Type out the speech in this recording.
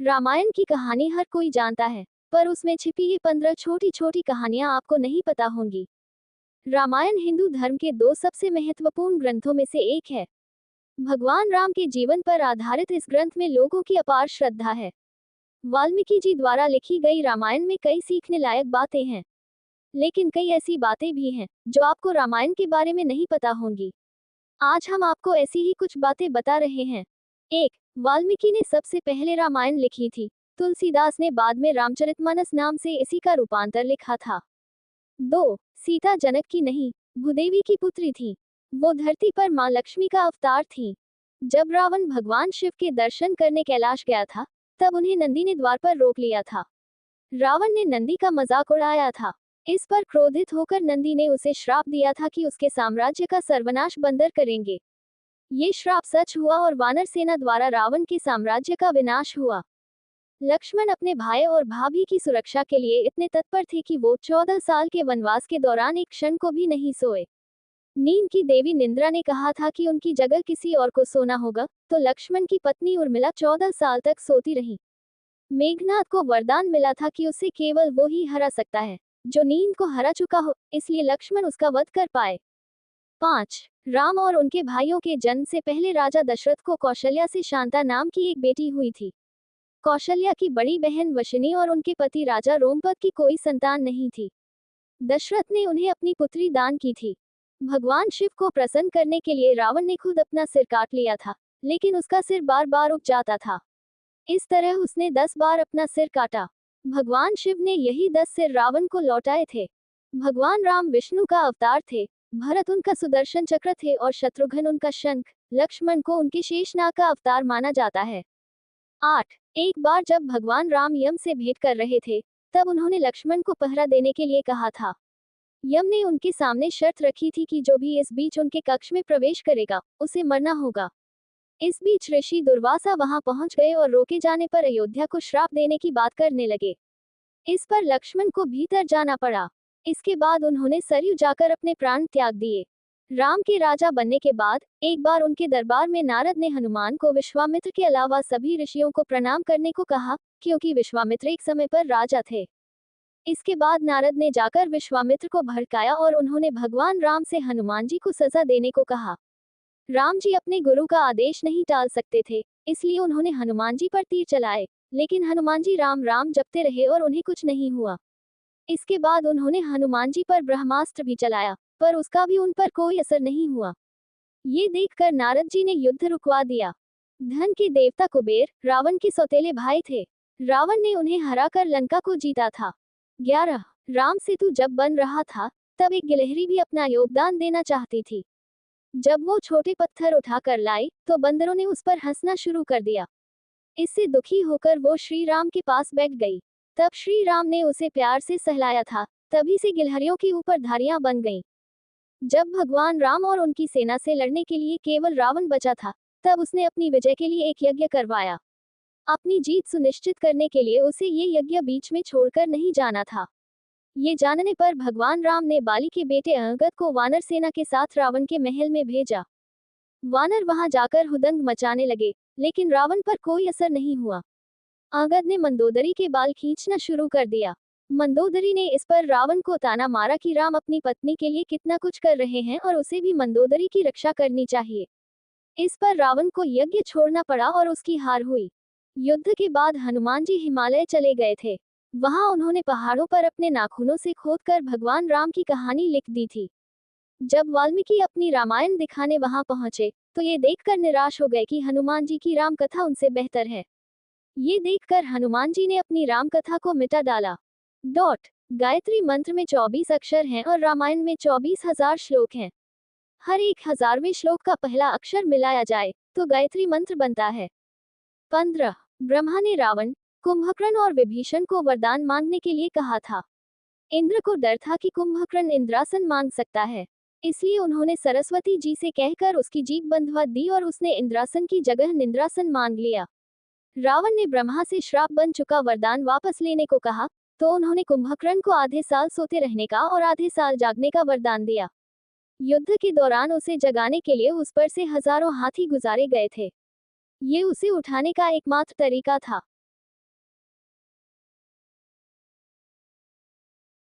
रामायण की कहानी हर कोई जानता है, पर उसमें छिपी ये 15 छोटी छोटी कहानियां आपको नहीं पता होंगी। रामायण हिंदू धर्म के दो सबसे महत्वपूर्ण ग्रंथों में से एक है। भगवान राम के जीवन पर आधारित इस ग्रंथ में लोगों की अपार श्रद्धा है। वाल्मीकि जी द्वारा लिखी गई रामायण में कई सीखने लायक बातें हैं, लेकिन कई ऐसी बातें भी हैं जो आपको रामायण के बारे में नहीं पता होंगी। आज हम आपको ऐसी ही कुछ बातें बता रहे हैं। 1. वाल्मीकि ने सबसे पहले रामायण लिखी थी। तुलसीदास ने बाद में रामचरितमानस नाम से इसी का रूपांतर लिखा था। 2. सीता जनक की नहीं, भूदेवी की पुत्री थी। वो धरती पर मां लक्ष्मी का अवतार थी। जब रावण भगवान शिव के दर्शन करने कैलाश गया था, तब उन्हें नंदी ने द्वार पर रोक लिया था। रावण ने नंदी का मजाक उड़ाया था। इस पर क्रोधित होकर नंदी ने उसे श्राप दिया था कि उसके साम्राज्य का सर्वनाश बंदर करेंगे। ये श्राप सच हुआ और वानर सेना द्वारा रावण के साम्राज्य का विनाश हुआ। लक्ष्मण अपने भाई और भाभी की सुरक्षा के लिए इतने तत्पर थे कि वो 14 साल के वनवास के दौरान एक क्षण को भी नहीं सोए। नींद की देवी निंद्रा ने कहा था कि उनकी जगह किसी और को सोना होगा, तो लक्ष्मण की पत्नी उर्मिला 14 साल तक सोती रही। मेघनाथ को वरदान मिला था कि उसे केवल वो ही हरा सकता है जो नींद को हरा चुका हो, इसलिए लक्ष्मण उसका वध कर पाए। 5. राम और उनके भाइयों के जन्म से पहले राजा दशरथ को कौशल्या से शांता नाम की एक बेटी हुई थी। कौशल्या की बड़ी बहन वशिनी और उनके पति राजा रोमपद की कोई संतान नहीं थी। दशरथ ने उन्हें अपनी पुत्री दान की थी। भगवान शिव को प्रसन्न करने के लिए रावण ने खुद अपना सिर काट लिया था, लेकिन उसका सिर बार बार उग जाता था। इस तरह उसने 10 बार अपना सिर काटा। भगवान शिव ने यही 10 सिर रावण को लौटाए थे। भगवान राम विष्णु का अवतार थे। भरत उनका सुदर्शन चक्र थे और शत्रुघ्न उनका शंख, लक्ष्मण को उनके शेषनाग का अवतार माना जाता है। 8. एक बार जब भगवान राम यम से भेंट कर रहे थे, तब उन्होंने लक्ष्मण को पहरा देने के लिए कहा था। यम ने उनके सामने शर्त रखी थी कि जो भी इस बीच उनके कक्ष में प्रवेश करेगा, उसे मरना होगा। इस बीच ऋषि दुर्वासा वहां पहुंच गए और रोके जाने पर अयोध्या को श्राप देने की बात करने लगे। इस पर लक्ष्मण को भीतर जाना पड़ा। इसके बाद उन्होंने सरयू जाकर अपने प्राण त्याग दिए। राम के राजा बनने के बाद एक बार उनके दरबार में नारद ने हनुमान को विश्वामित्र के अलावा सभी ऋषियों को प्रणाम करने को कहा, क्योंकि विश्वामित्र एक समय पर राजा थे। इसके बाद नारद ने जाकर विश्वामित्र को भड़काया और उन्होंने भगवान राम से हनुमान जी को सजा देने को कहा। राम जी अपने गुरु का आदेश नहीं टाल सकते थे, इसलिए उन्होंने हनुमान जी पर तीर चलाए, लेकिन हनुमान जी राम राम जपते रहे और उन्हें कुछ नहीं हुआ। इसके बाद उन्होंने हनुमान जी पर ब्रह्मास्त्र भी चलाया, पर उसका भी उन पर कोई असर नहीं हुआ। ये देखकर नारद जी ने युद्ध रुकवा दिया। धन के देवता कुबेर रावण के सौतेले भाई थे। रावण ने उन्हें हराकर लंका को जीता था। 11. राम सेतु जब बन रहा था, तब एक गिलहरी भी अपना योगदान देना चाहती थी। जब वो छोटे पत्थर उठाकर लाई, तो बंदरों ने उस पर हंसना शुरू कर दिया। इससे दुखी होकर वो श्री राम के पास बैठ गई। तब श्री राम ने उसे प्यार से सहलाया था, तभी से गिलहरियों के ऊपर धारियां बन गईं। जब भगवान राम और उनकी सेना से लड़ने के लिए केवल रावण बचा था, तब उसने अपनी विजय के लिए एक यज्ञ करवाया। अपनी जीत सुनिश्चित करने के लिए उसे ये यज्ञ बीच में छोड़कर नहीं जाना था। ये जानने पर भगवान राम ने बाली के बेटे अंगद को वानर सेना के साथ रावण के महल में भेजा। वानर वहां जाकर हुदंग मचाने लगे, लेकिन रावण पर कोई असर नहीं हुआ। अंगद ने मंदोदरी के बाल खींचना शुरू कर दिया। मंदोदरी ने इस पर रावण को ताना मारा कि राम अपनी पत्नी के लिए कितना कुछ कर रहे हैं और उसे भी मंदोदरी की रक्षा करनी चाहिए। इस पर रावण को यज्ञ छोड़ना पड़ा और उसकी हार हुई। युद्ध के बाद हनुमान जी हिमालय चले गए थे। वहां उन्होंने पहाड़ों पर अपने नाखूनों से खोदकर भगवान राम की कहानी लिख दी थी। जब वाल्मीकि अपनी रामायण दिखाने वहां पहुंचे, तो ये देखकर निराश हो गए कि हनुमान जी की राम कथा उनसे बेहतर है। ये देखकर हनुमान जी ने अपनी राम कथा को मिटा डाला। गायत्री मंत्र में 24 अक्षर हैं और रामायण में 24,000 श्लोक हैं। हर एक 1000वें श्लोक का पहला अक्षर मिलाया जाए तो गायत्री मंत्र बनता है। 15. ब्रह्मा ने रावण, कुंभकर्ण और विभीषण को वरदान मांगने के लिए कहा था। इंद्र को डर था कि कुंभकर्ण इंद्रासन मांग सकता है, इसलिए उन्होंने सरस्वती जी से कहकर उसकी जीभ बंधवा दी और उसने इंद्रासन की जगह निंद्रासन मांग लिया। रावण ने ब्रह्मा से श्राप बन चुका वरदान वापस लेने को कहा, तो उन्होंने कुंभकर्ण को आधे साल सोते रहने का और आधे साल जागने का वरदान दिया। युद्ध के दौरान उसे जगाने के लिए उस पर से हजारों हाथी गुजारे गए थे। ये उसे उठाने का एकमात्र तरीका था।